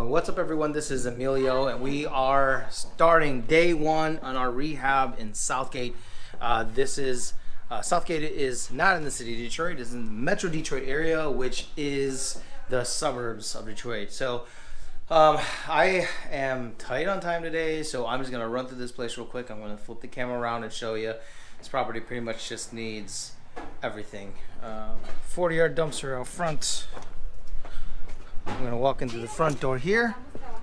What's up, everyone? This is Emilio, and we are starting day one on our rehab in Southgate. Southgate is not in the city of Detroit. It's in the Metro Detroit area, which is the suburbs of Detroit. So I am tight on time today, so I'm just going to run through this place real quick. I'm going to flip the camera around and show you. This property pretty much just needs everything. 40-yard dumpster out front. I'm gonna walk into the front door here.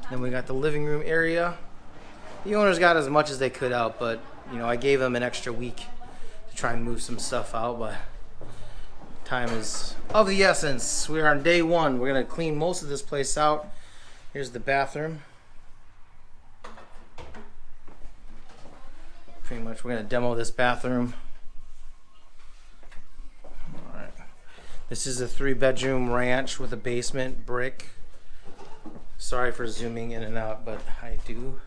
Then we got the living room area. The owners got as much as they could out, but you know, I gave them an extra week to try and move some stuff out, but time is of the essence. We're on day one. We're gonna clean most of this place out. Here's the bathroom. Pretty much we're gonna demo this bathroom. This is a 3-bedroom ranch with a basement, brick. Sorry for zooming in and out, but I do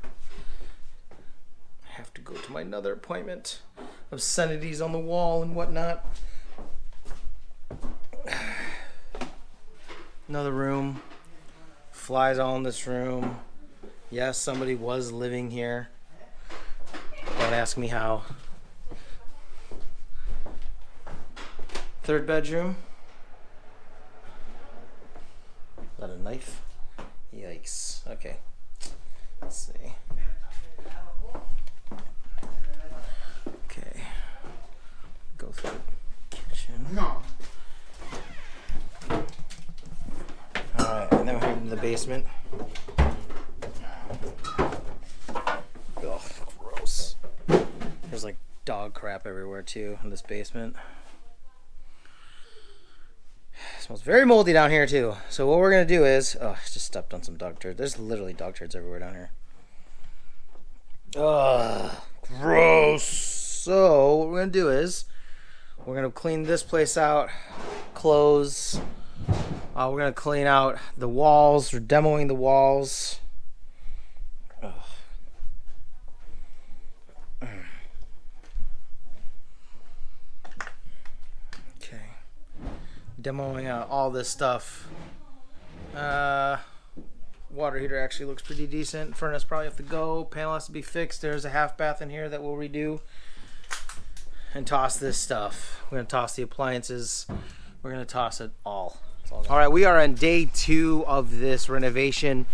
have to go to my another appointment. Obscenities on the wall and whatnot. Another room. Flies all in this room. Yes, somebody was living here. Don't ask me how. 3rd bedroom. Is that a knife? Yikes. Okay. Let's see. Okay. Go through the kitchen. No. Alright, and then we're heading to the basement. Ugh, gross. There's like dog crap everywhere too in this basement. It smells very moldy down here too. So what we're gonna do is, oh, I just stepped on some dog turds. There's literally dog turds everywhere down here. Ugh, gross. So what we're gonna do is, we're gonna clean this place out, close. We're gonna clean out the walls. We're demoing the walls. Ugh. Demoing out all this stuff. Water heater actually looks pretty decent. Furnace probably have to go. Panel has to be fixed. There's a half bath in here that we'll redo. And toss this stuff. We're gonna toss the appliances. We're gonna toss it all. All right, we are on day 2 of this renovation.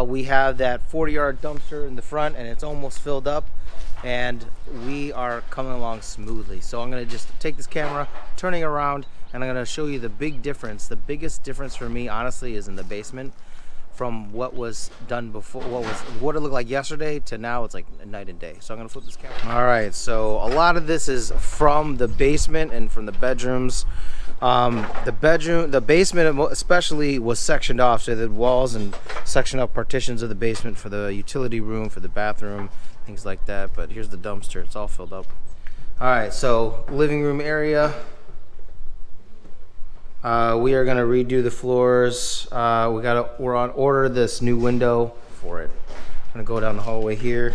We have that 40-yard dumpster in the front, and it's almost filled up. And we are coming along smoothly. So I'm gonna just take this camera, turning around, and I'm gonna show you the big difference. The biggest difference for me, honestly, is in the basement. From what was done before, what it looked like yesterday to now, it's like night and day. So I'm gonna flip this camera. All right, so a lot of this is from the basement and from the bedrooms. The basement especially was sectioned off, so the walls and sectioned off partitions of the basement for the utility room, for the bathroom, things like that. But here's the dumpster, it's all filled up. All right, so living room area. We are gonna redo the floors. We're on order this new window for it. I'm gonna go down the hallway here.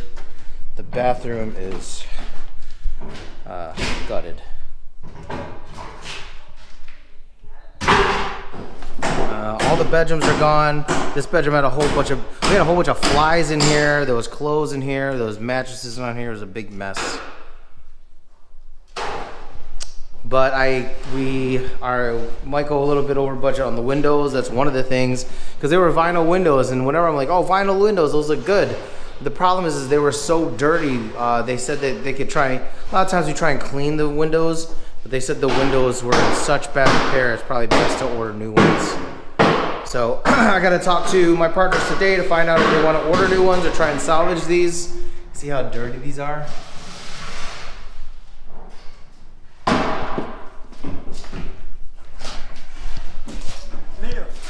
The bathroom is gutted. All the bedrooms are gone. This bedroom had we had a whole bunch of flies in here. There was clothes in here. There was mattresses on here. It was a big mess. But might go a little bit over budget on the windows. That's one of the things, because they were vinyl windows, and whenever I'm like, oh, vinyl windows, those look good. The problem is they were so dirty. They said that they could try, a lot of times we try and clean the windows, but they said the windows were in such bad repair, it's probably best to order new ones. So I gotta talk to my partners today to find out if they want to order new ones or try and salvage these. See how dirty these are?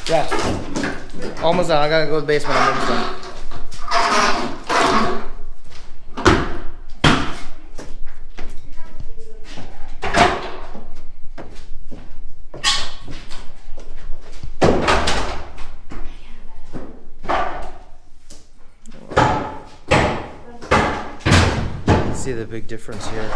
Yeah. Almost done. I gotta go to the basement. I'm almost done. See the big difference here.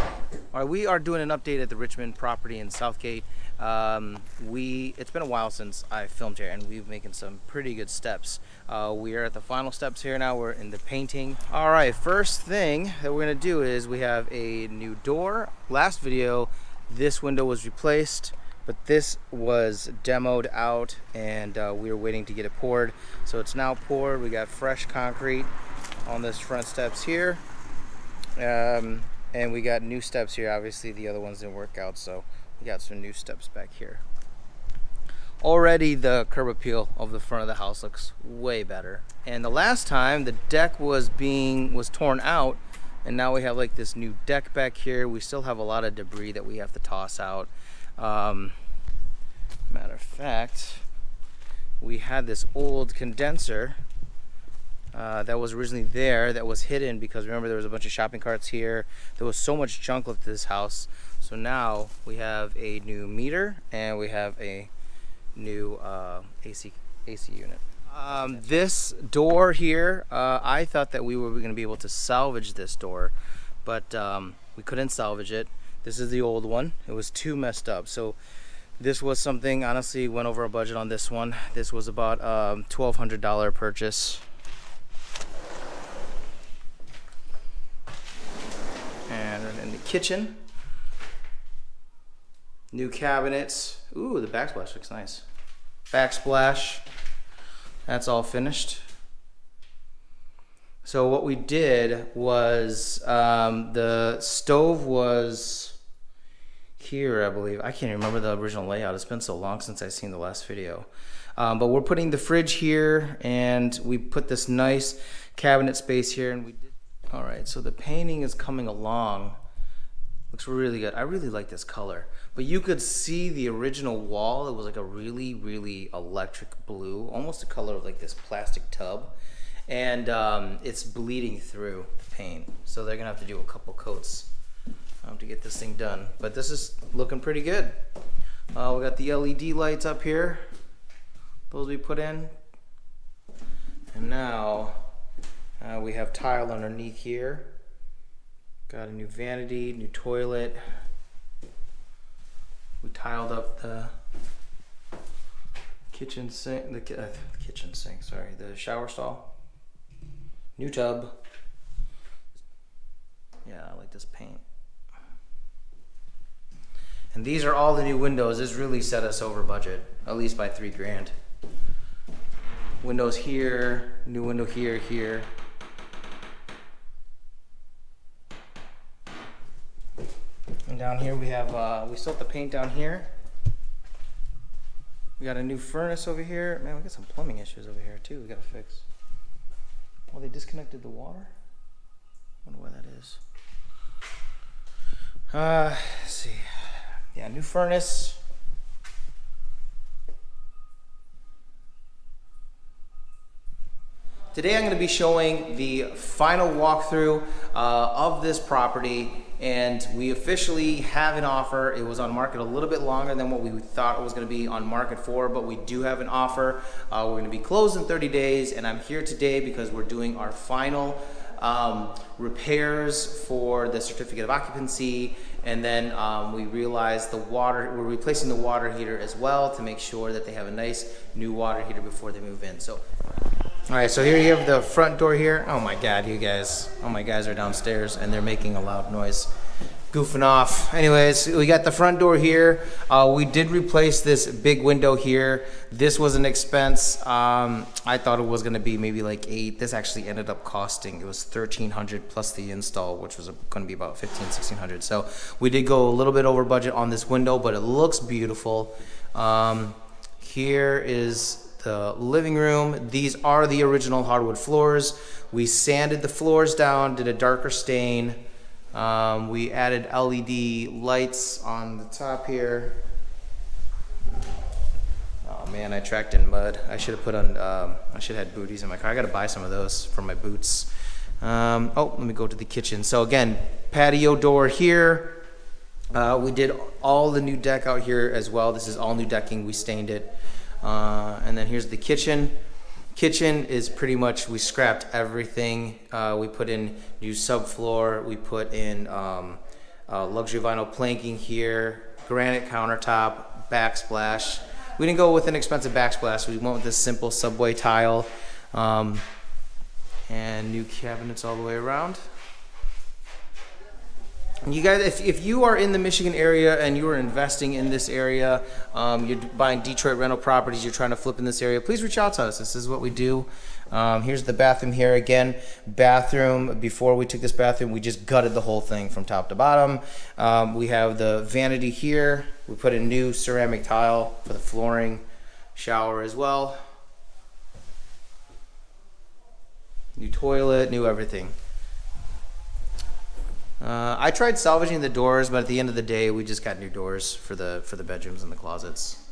All right, we are doing an update at the Richmond property in Southgate. It's been a while since I filmed here, and we've making some pretty good steps. We are at the final steps here now. We're in the painting. All right, first thing that we're gonna do is we have a new door. Last video, this window was replaced, but this was demoed out, and we were waiting to get it poured. So it's now poured. We got fresh concrete on this front steps here, and we got new steps here. Obviously, the other ones didn't work out, so we got some new steps back here. Already the curb appeal of the front of the house looks way better. And the last time the deck was torn out, and now we have like this new deck back here. We still have a lot of debris that we have to toss out. Matter of fact, we had this old condenser that was originally there, that was hidden because remember there was a bunch of shopping carts here. There was so much junk left to this house. So now we have a new meter and we have a new AC unit. This door here, I thought that we were going to be able to salvage this door, but we couldn't salvage it. This is the old one. It was too messed up. So this was something, honestly, went over a budget on this one. This was about $1,200 purchase. And in the kitchen, new cabinets. Ooh, the backsplash looks nice. Backsplash, that's all finished. So what we did was the stove was here, I believe. I can't remember the original layout. It's been so long since I've seen the last video. But we're putting the fridge here, and we put this nice cabinet space here, and we did. All right, so the painting is coming along. Looks really good. I really like this color. But you could see the original wall. It was like a really, really electric blue, almost the color of like this plastic tub. And it's bleeding through the paint. So they're gonna have to do a couple coats to get this thing done. But this is looking pretty good. We got the LED lights up here. Those we put in. And now we have tile underneath here. Got a new vanity, new toilet. We tiled up the kitchen sink, the shower stall. New tub. Yeah, I like this paint. And these are all the new windows. This really set us over budget, at least by $3 grand. Windows here, new window here. And down here we have, we still have the paint down here. We got a new furnace over here. Man, we got some plumbing issues over here too we gotta fix. Oh, they disconnected the water? Wonder why that is. Let's see. Yeah, new furnace. Today I'm going to be showing the final walkthrough of this property, and we officially have an offer. It was on market a little bit longer than what we thought it was going to be on market for, but we do have an offer. We're going to be closed in 30 days, and I'm here today because we're doing our final repairs for the certificate of occupancy, and then we realized we're replacing the water heater as well to make sure that they have a nice new water heater before they move in. So all right, so here you have the front door here. Oh my God, you guys. Oh, my guys are downstairs and they're making a loud noise, goofing off. Anyways, we got the front door here. We did replace this big window here. This was an expense. I thought it was gonna be maybe like $8. This actually ended up costing, it was $1,300 plus the install, which was gonna be about $1,500, $1,600. So we did go a little bit over budget on this window, but it looks beautiful. Here is the living room. These are the original hardwood floors. We sanded the floors down, did a darker stain. We added LED lights on the top here. Oh man, I tracked in mud. I should have put on, I should have had booties in my car. I gotta buy some of those for my boots. Oh, let me go to the kitchen. So again, patio door here. We did all the new deck out here as well. This is all new decking. We stained it. And then here's the kitchen. Kitchen is pretty much, we scrapped everything. We put in new subfloor. We put in luxury vinyl planking here, granite countertop, backsplash. We didn't go with an expensive backsplash. We went with this simple subway tile, and new cabinets all the way around. And you guys, if you are in the Michigan area and you are investing in this area, you're buying Detroit rental properties, you're trying to flip in this area, please reach out to us. This is what we do. Here's the bathroom here again. Bathroom, before we took this bathroom, we just gutted the whole thing from top to bottom. We have the vanity here. We put in new ceramic tile for the flooring. Shower as well. New toilet, new everything. I tried salvaging the doors, but at the end of the day, we just got new doors for the bedrooms and the closets.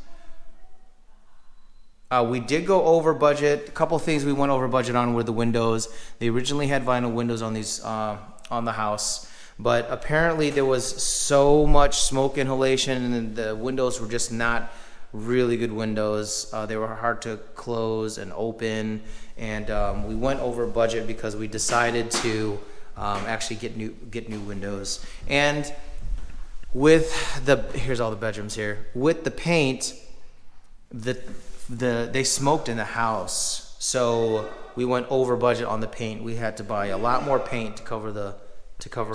We did go over budget. A couple things we went over budget on were the windows. They originally had vinyl windows on these on the house, but apparently there was so much smoke inhalation, and the windows were just not really good windows. They were hard to close and open, and we went over budget because we decided to actually get new windows. And with here's all the bedrooms here. With the paint, they smoked in the house, so we went over budget on the paint. We had to buy a lot more paint to cover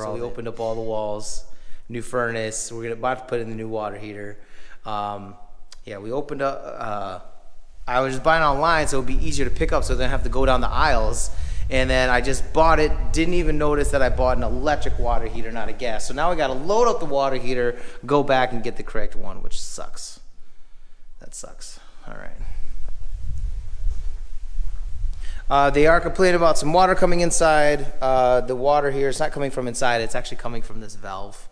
all. We opened up all the walls, new furnace. We're about to put in the new water heater. Yeah, we opened up. I was just buying online, so it would be easier to pick up, so I didn't have to go down the aisles. And then I just bought it, didn't even notice that I bought an electric water heater, not a gas. So now I got to load up the water heater, go back and get the correct one, which sucks. That sucks. All right. They are complaining about some water coming inside. The water here is not coming from inside. It's actually coming from this valve.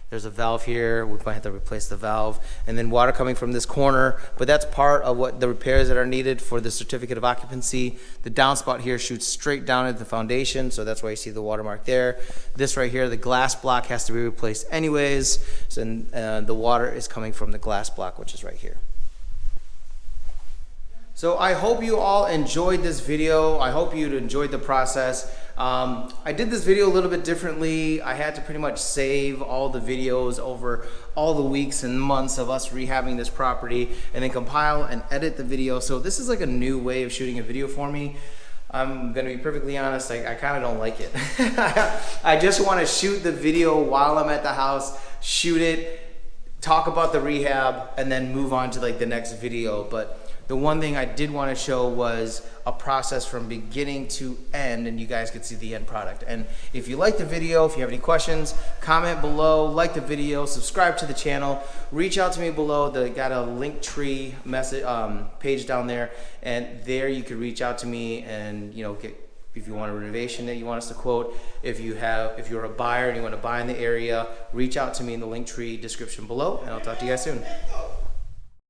There's a valve here. We might have to replace the valve. And then water coming from this corner. But that's part of what the repairs that are needed for the certificate of occupancy. The downspout here shoots straight down into the foundation, so that's why you see the watermark there. This right here, the glass block has to be replaced anyways. So, the water is coming from the glass block, which is right here. So I hope you all enjoyed this video. I hope you enjoyed the process. I did this video a little bit differently. I had to pretty much save all the videos over all the weeks and months of us rehabbing this property and then compile and edit the video. So this is like a new way of shooting a video for me. I'm gonna be perfectly honest, I kind of don't like it. I just want to shoot the video while I'm at the house, shoot it, talk about the rehab, and then move on to like the next video. But the one thing I did want to show was a process from beginning to end, and you guys could see the end product. And if you like the video, if you have any questions, comment below, like the video, subscribe to the channel, reach out to me below. They got a Linktree message page down there, and there you could reach out to me and get, if you want a renovation that you want us to quote, if you're a buyer and you want to buy in the area, reach out to me in the Linktree description below, and I'll talk to you guys soon.